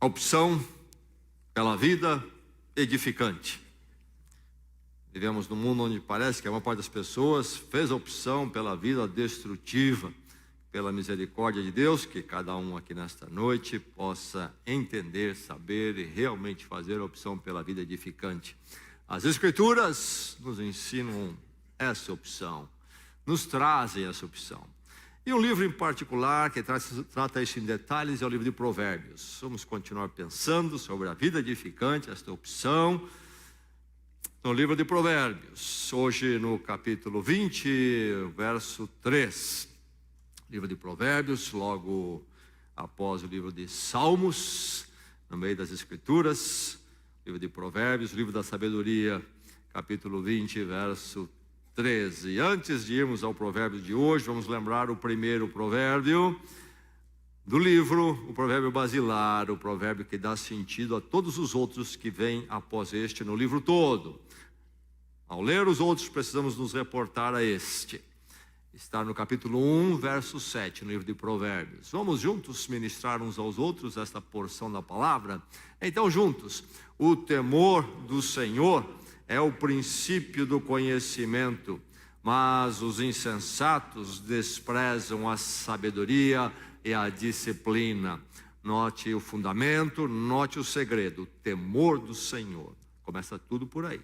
Opção pela vida edificante. Vivemos num mundo onde parece que a maior parte das pessoas fez a opção pela vida destrutiva. Pela misericórdia de Deus, que cada um aqui nesta noite possa entender, saber e realmente fazer a opção pela vida edificante. As Escrituras nos ensinam essa opção, nos trazem essa opção. E um livro em particular que trata isso em detalhes é o livro de Provérbios. Vamos continuar pensando sobre a vida edificante, esta opção, no livro de Provérbios. Hoje no capítulo 20, verso 3. Livro de Provérbios, logo após o livro de Salmos, no meio das Escrituras. Livro de Provérbios, livro da sabedoria, capítulo 20, verso 13. Antes de irmos ao provérbio de hoje, vamos lembrar o primeiro provérbio do livro, o provérbio basilar, o provérbio que dá sentido a todos os outros que vêm após este no livro todo. Ao ler os outros, precisamos nos reportar a este. Está no capítulo 1, verso 7, no livro de Provérbios. Vamos juntos ministrar uns aos outros esta porção da palavra? Então, juntos, o temor do Senhor é o princípio do conhecimento, mas os insensatos desprezam a sabedoria e a disciplina. Note o fundamento, note o segredo, o temor do Senhor. Começa tudo por aí.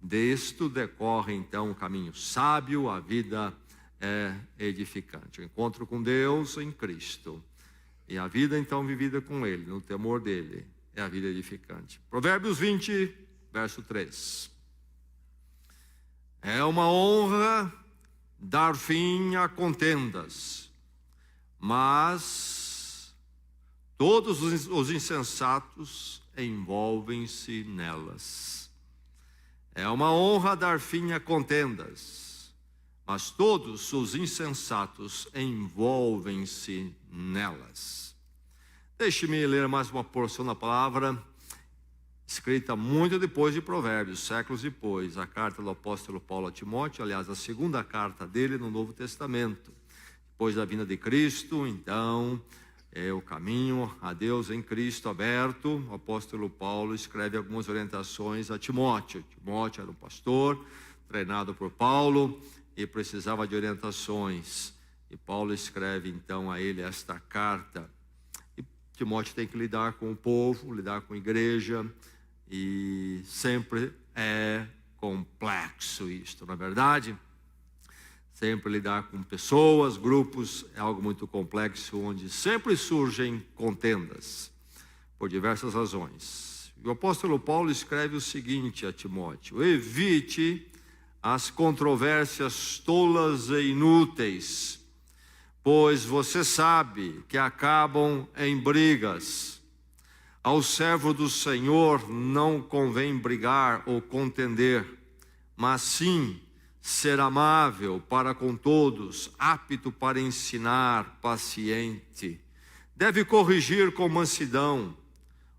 Disto decorre então o caminho sábio, a vida é edificante. O encontro com Deus em Cristo. E a vida então vivida com Ele, no temor dEle, é a vida edificante. Provérbios 20, verso 3. É uma honra dar fim a contendas, mas todos os insensatos envolvem-se nelas. É uma honra dar fim a contendas, mas todos os insensatos envolvem-se nelas. Deixe-me ler mais uma porção da palavra, escrita muito depois de Provérbios, séculos depois, a carta do apóstolo Paulo a Timóteo, aliás, a segunda carta dele no Novo Testamento. Depois da vinda de Cristo, então, é o caminho a Deus em Cristo aberto. O apóstolo Paulo escreve algumas orientações a Timóteo. Timóteo era um pastor, treinado por Paulo, e precisava de orientações. E Paulo escreve então a ele esta carta. E Timóteo tem que lidar com o povo, lidar com a igreja, e sempre é complexo isto, não é verdade? Sempre lidar com pessoas, grupos, é algo muito complexo, onde sempre surgem contendas, por diversas razões. E o apóstolo Paulo escreve o seguinte a Timóteo: evite as controvérsias tolas e inúteis, pois você sabe que acabam em brigas. Ao servo do Senhor não convém brigar ou contender, mas sim ser amável para com todos, apto para ensinar, paciente. Deve corrigir com mansidão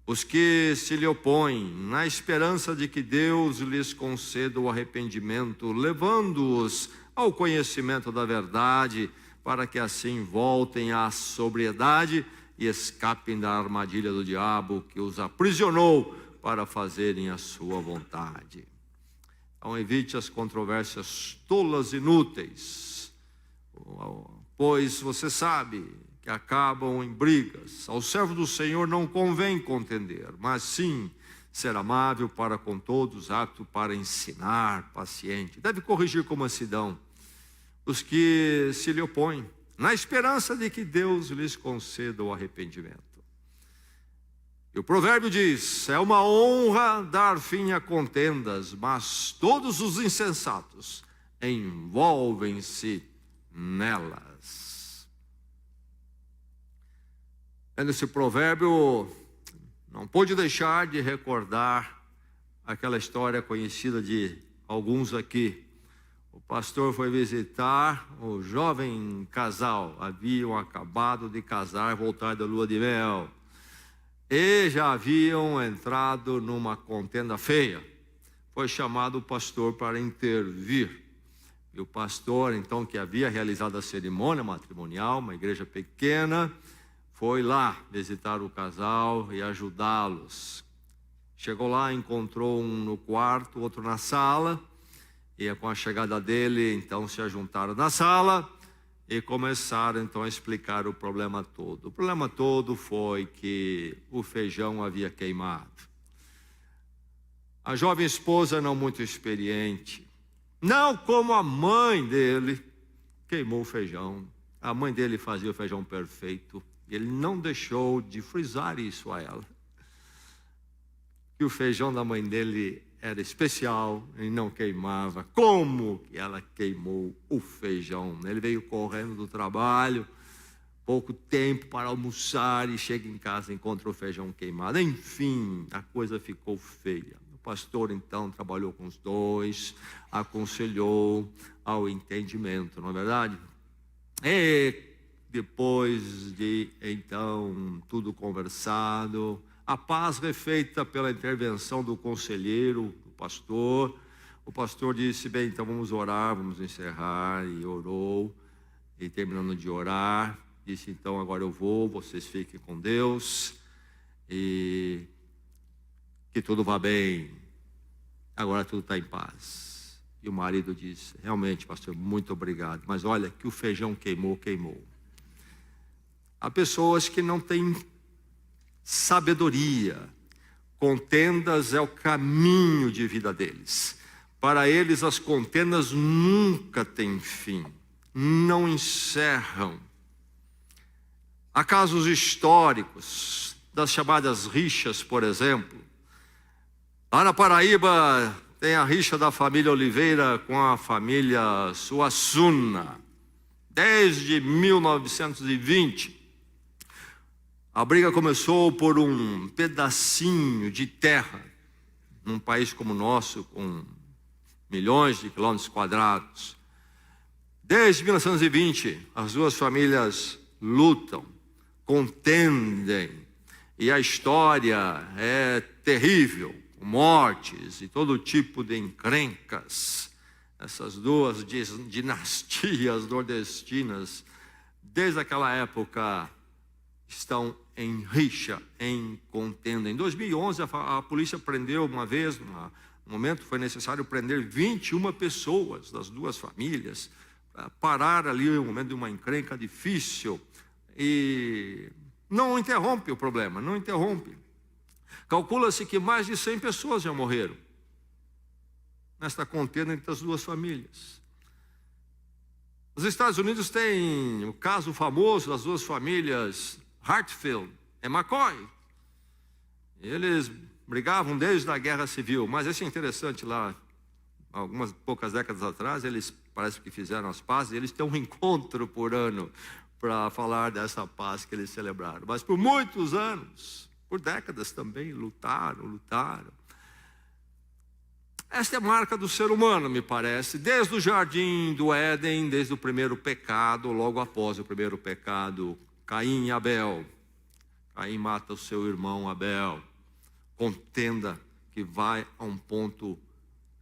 os que se lhe opõem, na esperança de que Deus lhes conceda o arrependimento, levando-os ao conhecimento da verdade, para que assim voltem à sobriedade e escapem da armadilha do diabo que os aprisionou para fazerem a sua vontade. Então evite as controvérsias tolas e inúteis, pois você sabe que acabam em brigas. Ao servo do Senhor não convém contender, mas sim ser amável para com todos, apto para ensinar, paciente. Deve corrigir com mansidão os que se lhe opõem, na esperança de que Deus lhes conceda o arrependimento. E o provérbio diz: é uma honra dar fim a contendas, mas todos os insensatos envolvem-se nelas. Nesse provérbio, não pude deixar de recordar aquela história conhecida de alguns aqui. O pastor foi visitar o jovem casal, haviam acabado de casar, voltar da lua de mel, e já haviam entrado numa contenda feia. Foi chamado o pastor para intervir. E o pastor, então, que havia realizado a cerimônia matrimonial, uma igreja pequena, foi lá visitar o casal e ajudá-los. Chegou lá, encontrou um no quarto, outro na sala, e com a chegada dele, então se ajuntaram na sala e começaram então a explicar o problema todo. O problema todo foi que o feijão havia queimado. A jovem esposa, não muito experiente, não como a mãe dele, queimou o feijão. A mãe dele fazia o feijão perfeito. Ele não deixou de frisar isso a ela, que o feijão da mãe dele era especial e não queimava. Como que ela queimou o feijão? Ele veio correndo do trabalho, pouco tempo para almoçar, e chega em casa e encontra o feijão queimado. Enfim, a coisa ficou feia. O pastor então trabalhou com os dois, aconselhou ao entendimento, não é verdade? E depois de então tudo conversado, a paz refeita pela intervenção do conselheiro, do pastor, o pastor disse: bem, então vamos orar, vamos encerrar. E orou, e terminando de orar, disse: então agora eu vou, vocês fiquem com Deus, e que tudo vá bem, agora tudo está em paz. E o marido disse: realmente, pastor, muito obrigado, mas olha, que o feijão queimou, queimou. Há pessoas que não têm sabedoria. Contendas é o caminho de vida deles. Para eles as contendas nunca têm fim, não encerram. Há casos históricos das chamadas rixas, por exemplo. Lá na Paraíba tem a rixa da família Oliveira com a família Suassuna. Desde 1920, a briga começou por um pedacinho de terra, num país como o nosso, com milhões de quilômetros quadrados. Desde 1920, as duas famílias lutam, contendem, e a história é terrível, com mortes e todo tipo de encrencas. Essas duas dinastias nordestinas, desde aquela época, estão em rixa, em contenda. Em 2011, a polícia prendeu uma vez, no momento foi necessário prender 21 pessoas das duas famílias, para parar ali o momento de uma encrenca difícil. E não interrompe o problema, não interrompe. Calcula-se que mais de 100 pessoas já morreram nesta contenda entre as duas famílias. Os Estados Unidos têm o caso famoso das duas famílias Hartfield e McCoy. Eles brigavam desde a Guerra Civil, mas isso é interessante. Lá, algumas poucas décadas atrás, eles parece que fizeram as pazes, e eles têm um encontro por ano para falar dessa paz que eles celebraram. Mas por muitos anos, por décadas também, lutaram. Esta é a marca do ser humano, me parece, desde o jardim do Éden, desde o primeiro pecado, logo após o primeiro pecado, Caim e Abel. Caim mata o seu irmão Abel. Contenda que vai a um ponto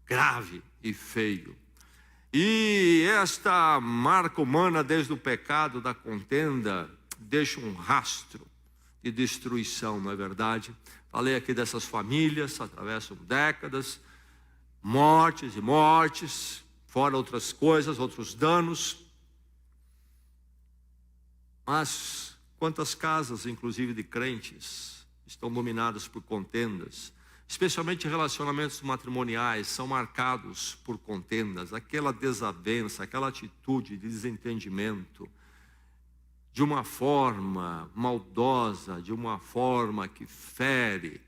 grave e feio. E esta marca humana, desde o pecado da contenda, deixa um rastro de destruição, não é verdade? Falei aqui dessas famílias, atravessam décadas, mortes e mortes, fora outras coisas, outros danos. Mas quantas casas, inclusive de crentes, estão dominadas por contendas, especialmente relacionamentos matrimoniais, são marcados por contendas, aquela desavença, aquela atitude de desentendimento, de uma forma maldosa, de uma forma que fere,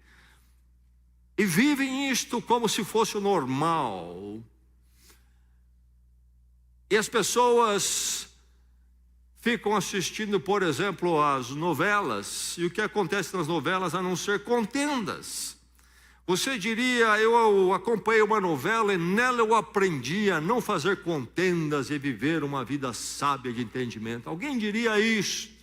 e vivem isto como se fosse o normal. E as pessoas ficam assistindo, por exemplo, as novelas, e o que acontece nas novelas a não ser contendas. Você diria: eu acompanhei uma novela e nela eu aprendi a não fazer contendas e viver uma vida sábia de entendimento. Alguém diria isto?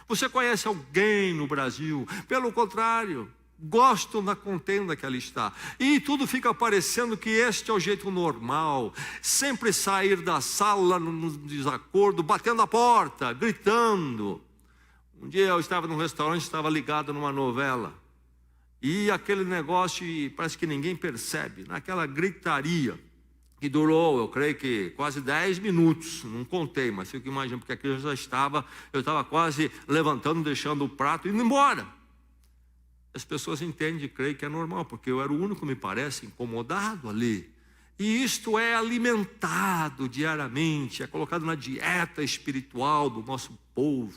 Você conhece alguém no Brasil? Pelo contrário, gostam da contenda que ali está. E tudo fica parecendo que este é o jeito normal. Sempre sair da sala no desacordo, batendo a porta, gritando. Um dia eu estava num restaurante, estava ligado numa novela, e aquele negócio, parece que ninguém percebe, naquela gritaria, que durou, eu creio que quase 10 minutos, não contei, mas fico imaginando, porque aqui eu estava quase levantando, deixando o prato e indo embora. As pessoas entendem, creio que é normal, porque eu era o único, me parece, incomodado ali. E isto é alimentado diariamente, é colocado na dieta espiritual do nosso povo.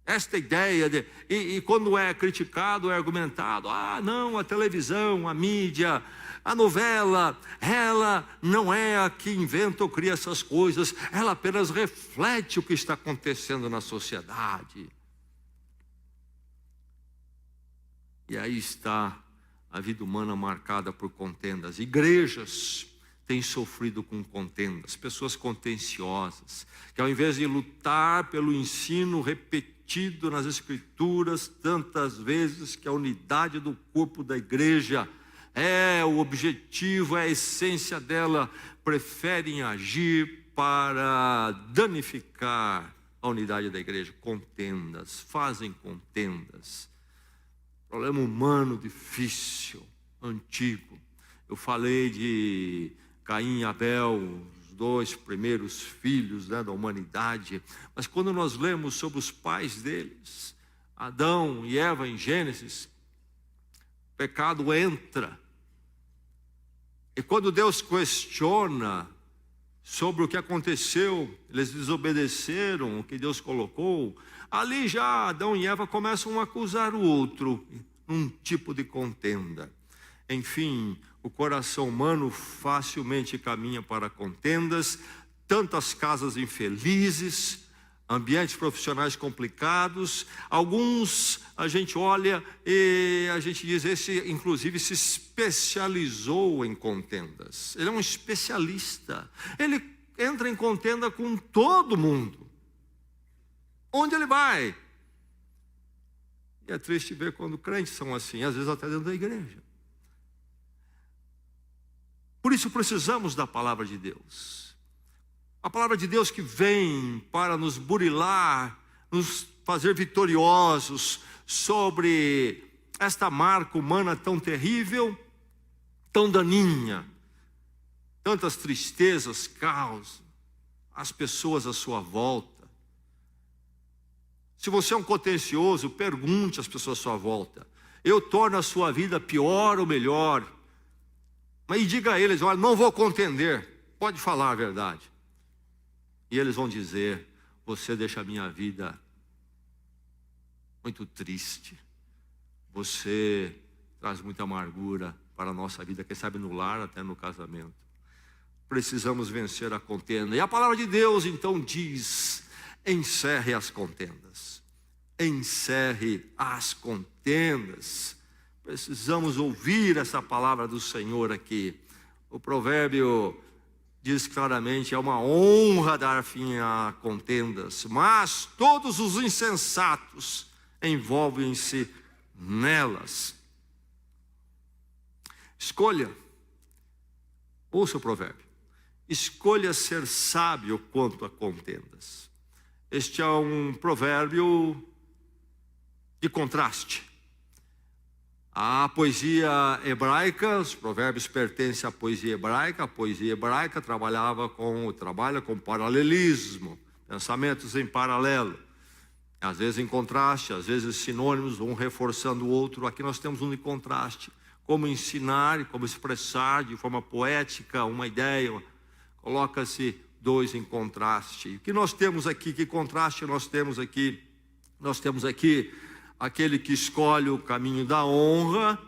Esta ideia e quando é criticado, é argumentado, não, a televisão, a mídia, a novela, ela não é a que inventa ou cria essas coisas, ela apenas reflete o que está acontecendo na sociedade. E aí está a vida humana marcada por contendas. Igrejas têm sofrido com contendas, pessoas contenciosas, que ao invés de lutar pelo ensino repetido nas Escrituras, tantas vezes que a unidade do corpo da igreja é o objetivo, é a essência dela, preferem agir para danificar a unidade da igreja. Contendas, fazem contendas. Problema humano difícil, antigo. Eu falei de Caim e Abel, os dois primeiros filhos, da humanidade. Mas quando nós lemos sobre os pais deles, Adão e Eva em Gênesis, o pecado entra. E quando Deus questiona sobre o que aconteceu, eles desobedeceram o que Deus colocou, ali já Adão e Eva começam a acusar o outro, num tipo de contenda. Enfim, o coração humano facilmente caminha para contendas, tantas casas infelizes, ambientes profissionais complicados. Alguns a gente olha e a gente diz, esse inclusive se especializou em contendas. Ele é um especialista. Ele entra em contenda com todo mundo. Onde ele vai? E é triste ver quando crentes são assim, às vezes até dentro da igreja. Por isso precisamos da palavra de Deus. A palavra de Deus que vem para nos burilar, nos fazer vitoriosos sobre esta marca humana tão terrível, tão daninha. Tantas tristezas causa as pessoas à sua volta. Se você é um contencioso, pergunte às pessoas à sua volta. Eu torno a sua vida pior ou melhor? Mas diga a eles, olha, não vou contender. Pode falar a verdade. E eles vão dizer, você deixa a minha vida muito triste. Você traz muita amargura para a nossa vida, quem sabe no lar, até no casamento. Precisamos vencer a contenda. E a palavra de Deus então diz, encerre as contendas. Encerre as contendas. Precisamos ouvir essa palavra do Senhor aqui. O provérbio diz claramente, é uma honra dar fim a contendas, mas todos os insensatos envolvem-se nelas. Escolha, ouça o provérbio, escolha ser sábio quanto a contendas. Este é um provérbio de contraste. A poesia hebraica, os provérbios pertencem à poesia hebraica. A poesia hebraica trabalha com paralelismo, pensamentos em paralelo. Às vezes em contraste, às vezes sinônimos, um reforçando o outro. Aqui nós temos um de contraste. Como ensinar e como expressar de forma poética uma ideia. Coloca-se dois em contraste. O que nós temos aqui? Que contraste nós temos aqui? Nós temos aqui aquele que escolhe o caminho da honra,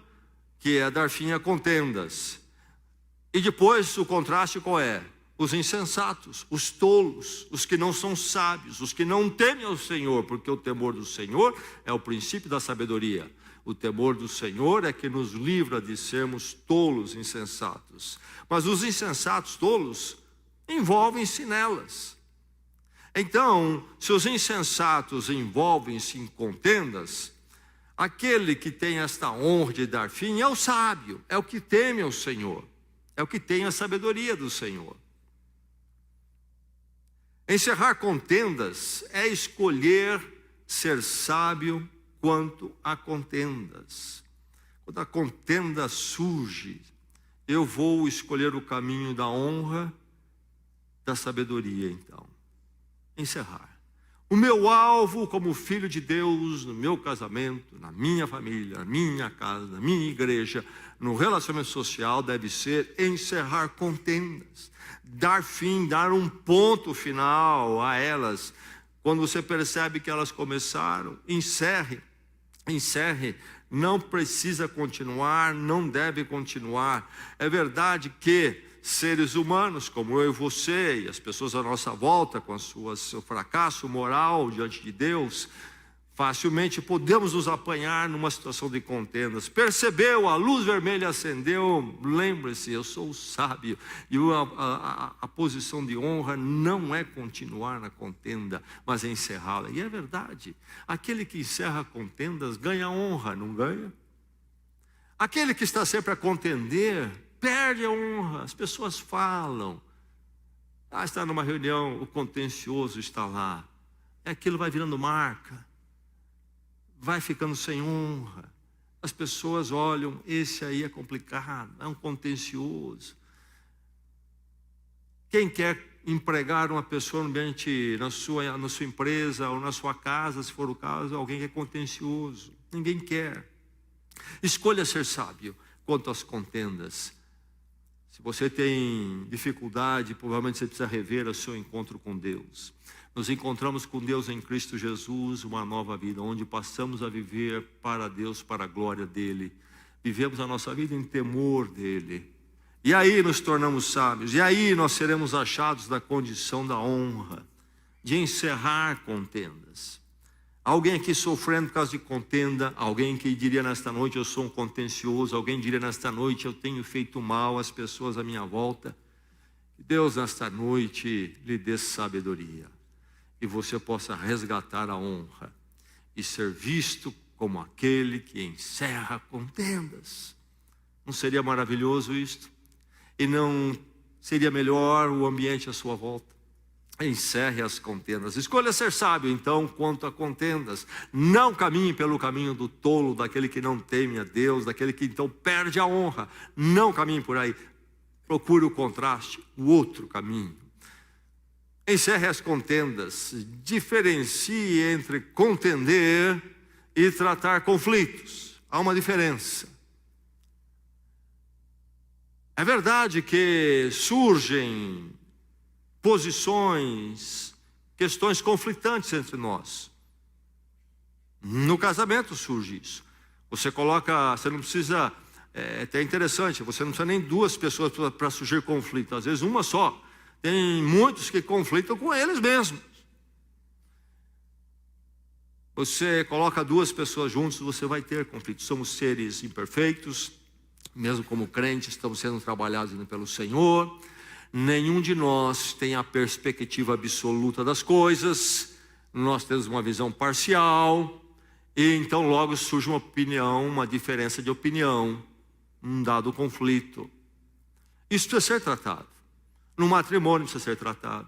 que é dar fim a contendas. E depois o contraste qual é? Os insensatos, os tolos, os que não são sábios, os que não temem ao Senhor, porque o temor do Senhor é o princípio da sabedoria. O temor do Senhor é que nos livra de sermos tolos, insensatos. Mas os insensatos tolos envolvem-se nelas. Então, se os insensatos envolvem-se em contendas, aquele que tem esta honra de dar fim é o sábio, é o que teme ao Senhor, é o que tem a sabedoria do Senhor. Encerrar contendas é escolher ser sábio quanto a contendas. Quando a contenda surge, eu vou escolher o caminho da honra, da sabedoria, então. Encerrar. O meu alvo como filho de Deus, no meu casamento, na minha família, na minha casa, na minha igreja, no relacionamento social, deve ser encerrar contendas, dar fim, dar um ponto final a elas. Quando você percebe que elas começaram, encerre, não precisa continuar, não deve continuar. É verdade que seres humanos como eu e você e as pessoas à nossa volta, com seu fracasso moral diante de Deus, facilmente podemos nos apanhar numa situação de contendas. Percebeu, a luz vermelha acendeu, lembre-se, eu sou sábio. E a posição de honra não é continuar na contenda, mas é encerrá-la. E é verdade, aquele que encerra contendas ganha honra, não ganha? Aquele que está sempre a contender perde a honra. As pessoas falam, está numa reunião, o contencioso está lá, aquilo vai virando marca, vai ficando sem honra. As pessoas olham, esse aí é complicado, é um contencioso. Quem quer empregar uma pessoa no ambiente, na sua empresa ou na sua casa, se for o caso, alguém que é contencioso? Ninguém quer. Escolha ser sábio quanto às contendas. Se você tem dificuldade, provavelmente você precisa rever o seu encontro com Deus. Nos encontramos com Deus em Cristo Jesus, uma nova vida, onde passamos a viver para Deus, para a glória dEle. Vivemos a nossa vida em temor dEle. E aí nos tornamos sábios. E aí nós seremos achados da condição da honra, de encerrar contendas. Alguém aqui sofrendo por causa de contenda, alguém que diria nesta noite, eu sou um contencioso, alguém diria nesta noite, eu tenho feito mal às pessoas à minha volta. Que Deus nesta noite lhe dê sabedoria, e você possa resgatar a honra, e ser visto como aquele que encerra contendas. Não seria maravilhoso isto? E não seria melhor o ambiente à sua volta? Encerre as contendas. Escolha ser sábio, então, quanto a contendas. Não caminhe pelo caminho do tolo, daquele que não teme a Deus, daquele que então perde a honra. Não caminhe por aí. Procure o contraste, o outro caminho. Encerre as contendas. Diferencie entre contender e tratar conflitos. Há uma diferença. É verdade que surgem posições, questões conflitantes entre nós. No casamento surge isso. Você não precisa, é até interessante, você não precisa nem duas pessoas para surgir conflito, às vezes uma só. Tem muitos que conflitam com eles mesmos. Você coloca duas pessoas juntas, você vai ter conflito. Somos seres imperfeitos, mesmo como crentes, estamos sendo trabalhados pelo Senhor. Nenhum de nós tem a perspectiva absoluta das coisas, nós temos uma visão parcial, e então logo surge uma opinião, uma diferença de opinião, um dado conflito. Isso precisa ser tratado, no matrimônio precisa ser tratado,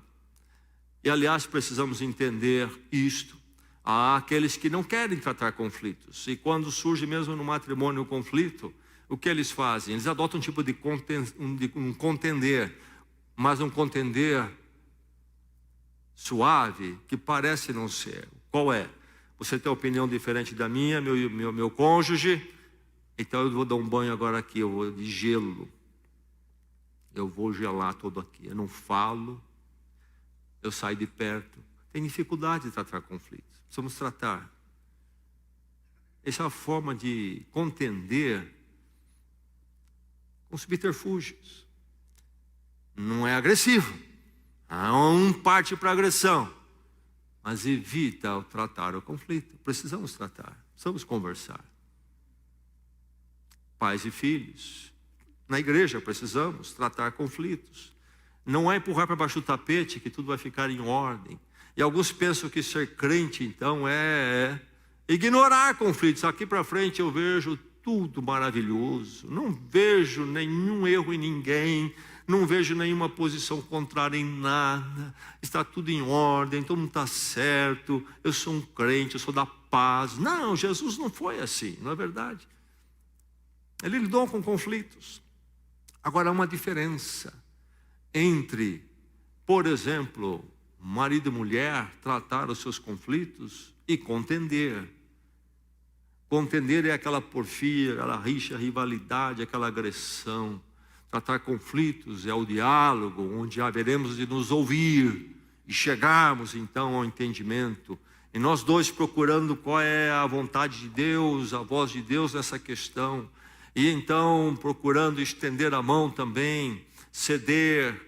e aliás precisamos entender isto. Há aqueles que não querem tratar conflitos, e quando surge mesmo no matrimônio o conflito, o que eles fazem? Eles adotam um tipo de contender, mas um contender suave, que parece não ser. Qual é? Você tem uma opinião diferente da minha, meu cônjuge, então eu vou dar um banho agora aqui, eu vou de gelo. Eu vou gelar todo aqui. Eu não falo, eu saio de perto. Tem dificuldade de tratar conflitos. Precisamos tratar. Essa é uma forma de contender com subterfúgios. Não é agressivo, não parte para agressão, mas evita tratar o conflito. Precisamos tratar, precisamos conversar. Pais e filhos, na igreja precisamos tratar conflitos. Não é empurrar para baixo do tapete que tudo vai ficar em ordem. E alguns pensam que ser crente então é ignorar conflitos. Aqui para frente eu vejo tudo maravilhoso, não vejo nenhum erro em ninguém, não vejo nenhuma posição contrária em nada, está tudo em ordem, todo mundo está certo, eu sou um crente, eu sou da paz. Não, Jesus não foi assim, não é verdade? Ele lidou com conflitos. Agora, há uma diferença entre, por exemplo, marido e mulher tratar os seus conflitos e contender. Contender é aquela porfia, aquela rixa, rivalidade, aquela agressão. Tratar conflitos é o diálogo, onde haveremos de nos ouvir e chegarmos então ao entendimento. E nós dois procurando qual é a vontade de Deus, a voz de Deus nessa questão. E então procurando estender a mão também, ceder,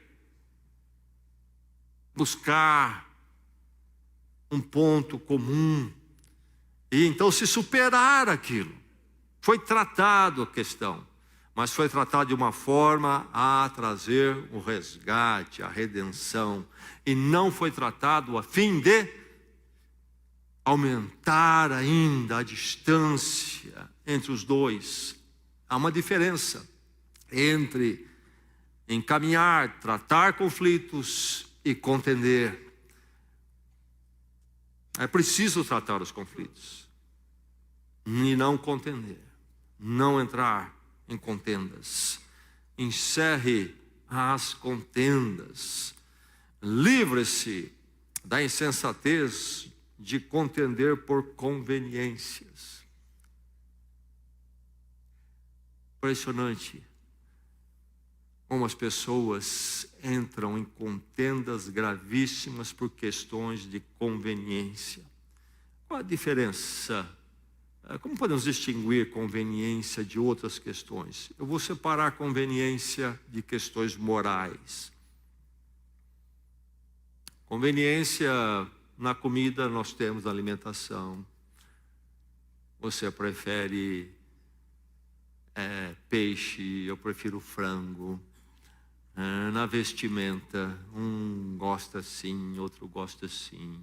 buscar um ponto comum. E então se superar aquilo. Foi tratado a questão. Mas foi tratado de uma forma a trazer o resgate, a redenção. E não foi tratado a fim de aumentar ainda a distância entre os dois. Há uma diferença entre encaminhar, tratar conflitos e contender. É preciso tratar os conflitos e não contender, não entrar em contendas. Encerre as contendas. Livre-se da insensatez de contender por conveniências. Impressionante como as pessoas entram em contendas gravíssimas por questões de conveniência. Qual a diferença? Como podemos distinguir conveniência de outras questões? Eu vou separar a conveniência de questões morais. Conveniência na comida, nós temos alimentação. Você prefere peixe, eu prefiro frango. Na vestimenta, um gosta assim, outro gosta assim.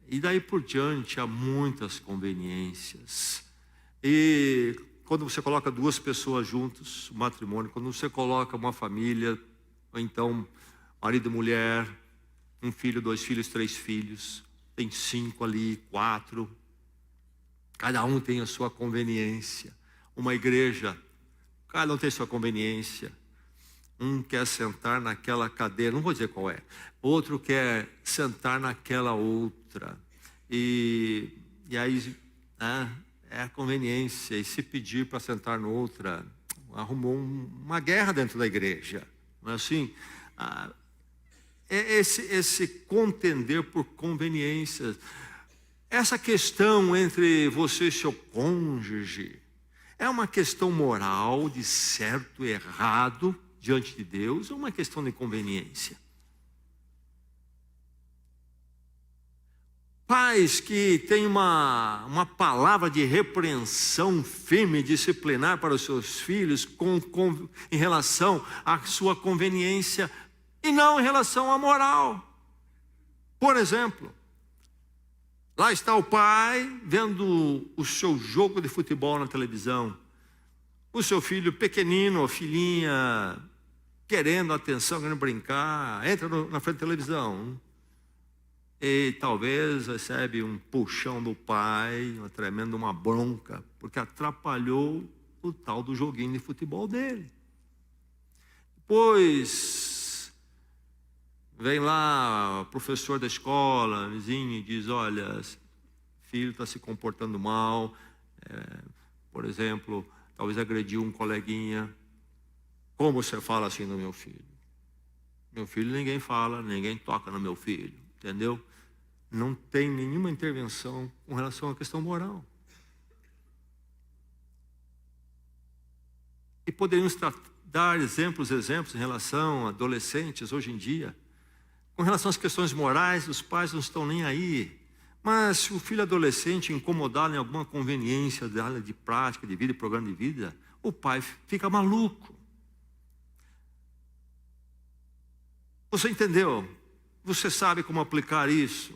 E daí por diante há muitas conveniências. E quando você coloca duas pessoas juntos, matrimônio, quando você coloca uma família, ou então marido e mulher, um filho, 2 filhos, 3 filhos, tem 5 ali, 4, cada um tem a sua conveniência. Uma igreja, cada um tem a sua conveniência. Um quer sentar naquela cadeira, não vou dizer qual é. Outro quer sentar naquela outra. E aí é a conveniência. E se pedir para sentar na outra, arrumou uma guerra dentro da igreja. Não é assim? Esse contender por conveniências. Essa questão entre você e seu cônjuge é uma questão moral de certo e errado diante de Deus, ou uma questão de conveniência? Pais que têm uma palavra de repreensão firme, disciplinar para os seus filhos em relação à sua conveniência e não em relação à moral. Por exemplo, lá está o pai vendo o seu jogo de futebol na televisão. O seu filho pequenino, ou filhinha, querendo atenção, querendo brincar, entra na frente da televisão. E talvez recebe um puxão do pai, uma tremenda bronca, porque atrapalhou o tal do joguinho de futebol dele. Depois vem lá o professor da escola, vizinho, e diz: olha, filho está se comportando mal, por exemplo, talvez agrediu um coleguinha. Como você fala assim no meu filho? Meu filho ninguém fala, ninguém toca no meu filho, entendeu? Não tem nenhuma intervenção com relação à questão moral. E poderíamos dar exemplos em relação a adolescentes hoje em dia. Com relação às questões morais, os pais não estão nem aí. Mas se o filho adolescente incomodar em alguma conveniência da área de prática, de vida e programa de vida, o pai fica maluco. Você entendeu? Você sabe como aplicar isso?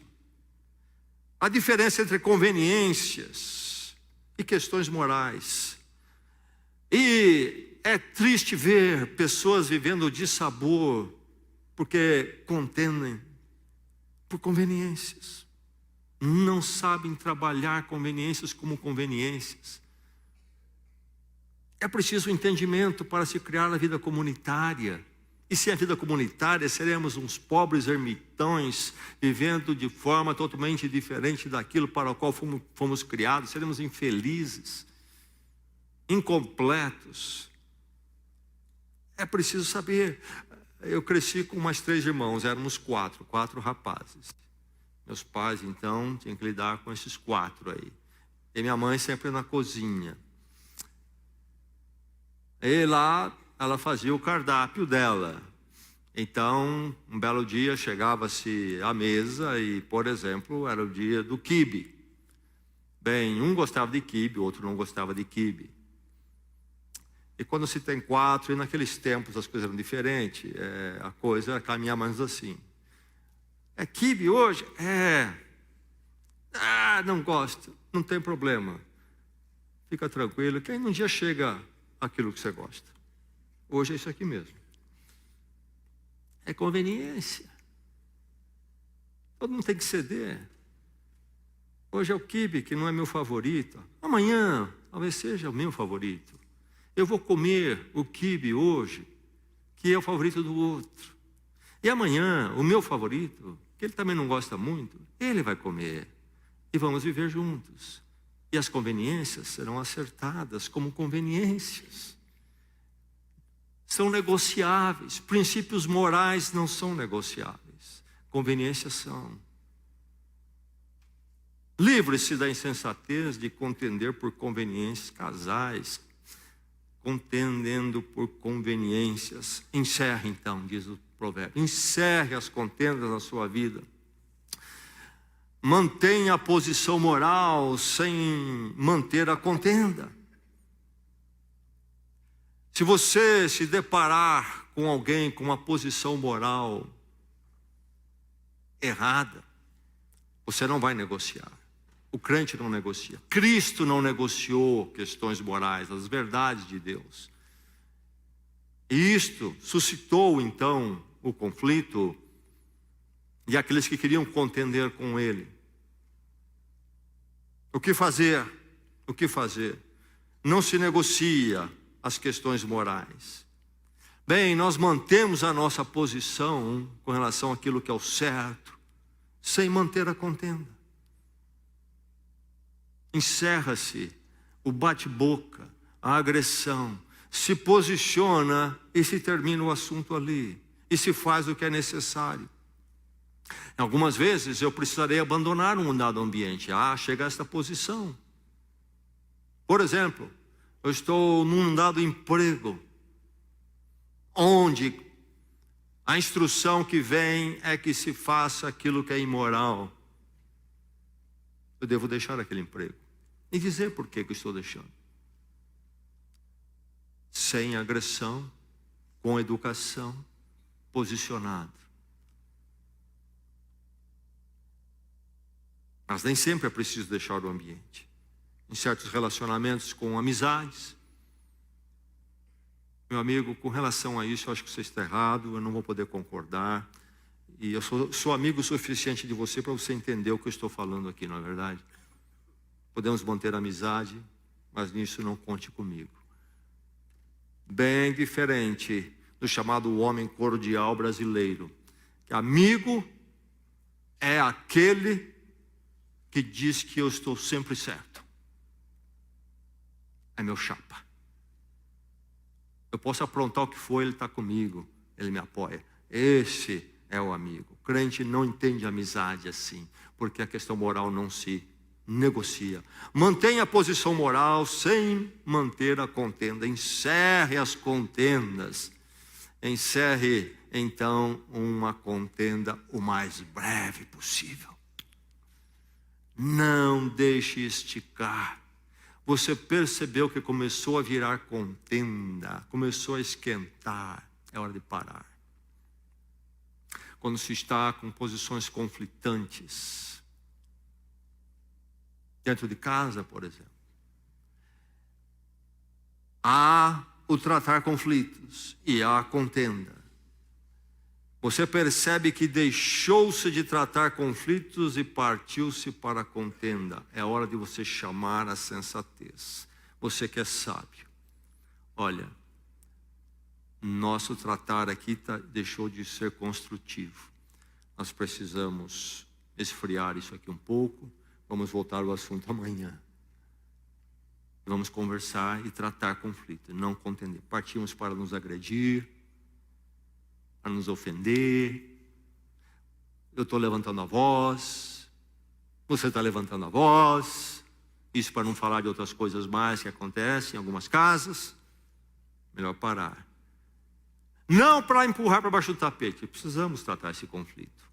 A diferença entre conveniências e questões morais. E é triste ver pessoas vivendo de sabor, porque contendem por conveniências. Não sabem trabalhar conveniências como conveniências. É preciso entendimento para se criar a vida comunitária. E sem a vida comunitária, seremos uns pobres ermitões, vivendo de forma totalmente diferente daquilo para o qual fomos criados. Seremos infelizes, incompletos. É preciso saber. Eu cresci com mais 3 irmãos, éramos 4 rapazes. Meus pais, então, tinham que lidar com esses 4 aí. E minha mãe sempre na cozinha. E lá ela fazia o cardápio dela. Então, um belo dia chegava-se à mesa e, por exemplo, era o dia do quibe. Bem, um gostava de quibe, o outro não gostava de quibe. E quando se tem 4, e naqueles tempos as coisas eram diferentes, a coisa caminha mais assim. É quibe hoje? Não gosto, não tem problema. Fica tranquilo, que aí um dia chega aquilo que você gosta. Hoje é isso aqui mesmo. É conveniência. Todo mundo tem que ceder. Hoje é o quibe, que não é meu favorito. Amanhã, talvez seja o meu favorito. Eu vou comer o quibe hoje, que é o favorito do outro. E amanhã, o meu favorito, que ele também não gosta muito, ele vai comer. E vamos viver juntos. E as conveniências serão acertadas como conveniências. São negociáveis. Princípios morais não são negociáveis. Conveniências são. Livre-se da insensatez de contender por conveniências. Casais contendendo por conveniências. Encerre então, diz o provérbio. Encerre as contendas na sua vida. Mantenha a posição moral sem manter a contenda. Se você se deparar com alguém com uma posição moral errada, você não vai negociar. O crente não negocia. Cristo não negociou questões morais, as verdades de Deus. E isto suscitou então o conflito e aqueles que queriam contender com ele. O que fazer? O que fazer? Não se negocia as questões morais. Bem, nós mantemos a nossa posição com relação àquilo que é o certo, sem manter a contenda. Encerra-se o bate-boca, a agressão, se posiciona e se termina o assunto ali, e se faz o que é necessário. Algumas vezes eu precisarei abandonar um dado ambiente, chega a esta posição. Por exemplo, eu estou num dado emprego, onde a instrução que vem é que se faça aquilo que é imoral. Eu devo deixar aquele emprego. E dizer por que eu estou deixando. Sem agressão, com educação, posicionado. Mas nem sempre é preciso deixar o ambiente. Em certos relacionamentos com amizades. Meu amigo, com relação a isso, eu acho que você está errado, eu não vou poder concordar. E eu sou amigo suficiente de você para você entender o que eu estou falando aqui, não é verdade? Podemos manter amizade, mas nisso não conte comigo. Bem diferente do chamado homem cordial brasileiro. Que amigo é aquele que diz que eu estou sempre certo. É meu chapa. Eu posso aprontar o que for, ele está comigo, ele me apoia. Esse é o amigo. O crente não entende amizade assim, porque a questão moral não se negocia. Mantenha a posição moral sem manter a contenda. Encerre as contendas. Encerre, então, uma contenda o mais breve possível. Não deixe esticar. Você percebeu que começou a virar contenda, começou a esquentar. É hora de parar. Quando se está com posições conflitantes, dentro de casa, por exemplo, há o tratar conflitos e há a contenda. Você percebe que deixou-se de tratar conflitos e partiu-se para a contenda. É hora de você chamar a sensatez. Você que é sábio, olha, nosso tratar aqui deixou de ser construtivo. Nós precisamos esfriar isso aqui um pouco. Vamos voltar ao assunto amanhã. Vamos conversar e tratar conflito, não contender. Partimos para nos agredir, para nos ofender. Eu estou levantando a voz, você está levantando a voz. Isso para não falar de outras coisas mais que acontecem em algumas casas. Melhor parar. Não para empurrar para baixo do tapete. Precisamos tratar esse conflito.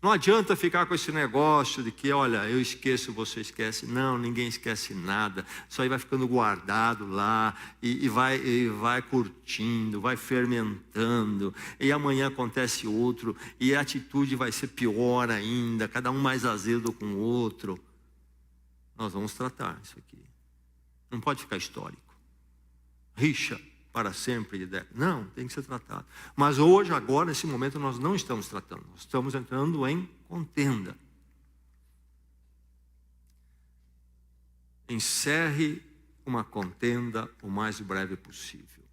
Não adianta ficar com esse negócio de que, olha, eu esqueço, você esquece. Não, ninguém esquece nada. Isso aí vai ficando guardado lá e vai curtindo, vai fermentando. E amanhã acontece outro e a atitude vai ser pior ainda, cada um mais azedo com o outro. Nós vamos tratar isso aqui. Não pode ficar histórico. Rixa para sempre de décadas. Não, tem que ser tratado. Mas hoje, agora, nesse momento, nós não estamos tratando. Nós estamos entrando em contenda. Encerre uma contenda o mais breve possível.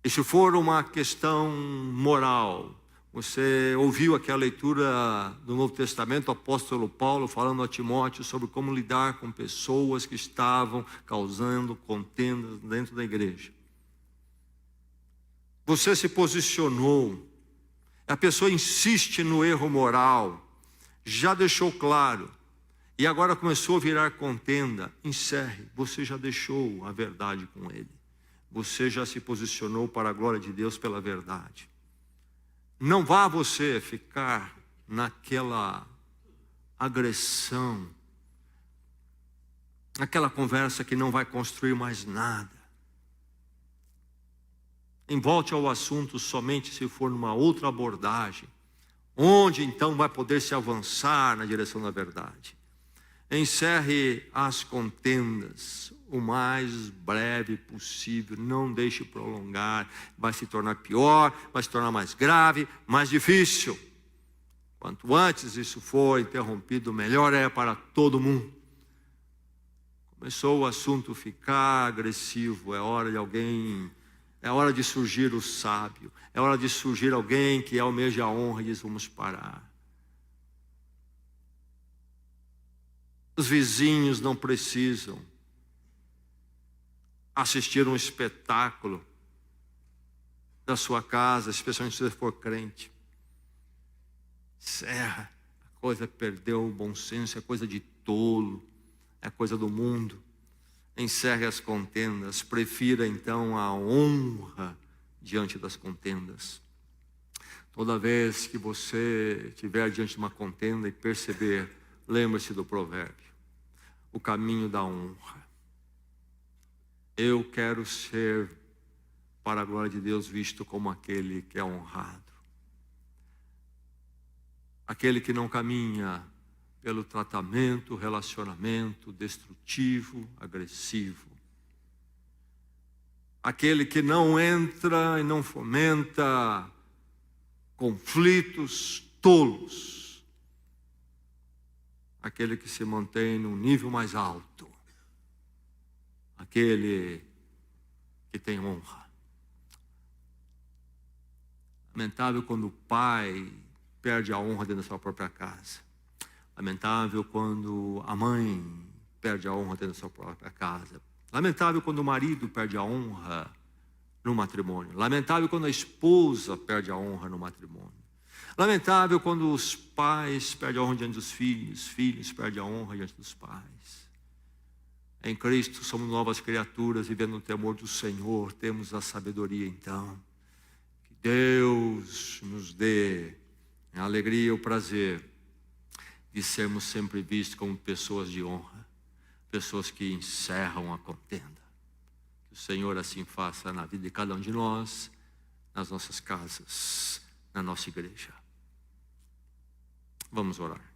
E se for uma questão moral, você ouviu aquela leitura do Novo Testamento, o apóstolo Paulo falando a Timóteo sobre como lidar com pessoas que estavam causando contendas dentro da igreja. Você se posicionou, a pessoa insiste no erro moral, já deixou claro, e agora começou a virar contenda. Encerre, você já deixou a verdade com ele, você já se posicionou para a glória de Deus pela verdade. Não vá você ficar naquela agressão, naquela conversa que não vai construir mais nada. Volte ao assunto somente se for numa outra abordagem, onde então vai poder se avançar na direção da verdade. Encerre as contendas o mais breve possível, não deixe prolongar, vai se tornar pior, vai se tornar mais grave, mais difícil. Quanto antes isso for interrompido, melhor é para todo mundo. Começou o assunto ficar agressivo, é hora de surgir o sábio, é hora de surgir alguém que almeja a honra e diz: vamos parar. Os vizinhos não precisam assistir um espetáculo da sua casa, especialmente se você for crente. Encerra, a coisa perdeu o bom senso, é coisa de tolo, é coisa do mundo. Encerre as contendas, prefira então a honra diante das contendas. Toda vez que você estiver diante de uma contenda e perceber, lembre-se do provérbio: o caminho da honra. Eu quero ser, para a glória de Deus, visto como aquele que é honrado. Aquele que não caminha pelo tratamento, relacionamento destrutivo, agressivo. Aquele que não entra e não fomenta conflitos tolos. Aquele que se mantém num nível mais alto. Aquele que tem honra. Lamentável quando o pai perde a honra dentro da sua própria casa. Lamentável quando a mãe perde a honra dentro da sua própria casa. Lamentável quando o marido perde a honra no matrimônio. Lamentável quando a esposa perde a honra no matrimônio. Lamentável quando os pais perdem a honra diante dos filhos, filhos perdem a honra diante dos pais. Em Cristo somos novas criaturas, vivendo no temor do Senhor, temos a sabedoria então. Que Deus nos dê a alegria e o prazer de sermos sempre vistos como pessoas de honra, pessoas que encerram a contenda. Que o Senhor assim faça na vida de cada um de nós, nas nossas casas, na nossa igreja. Vamos orar.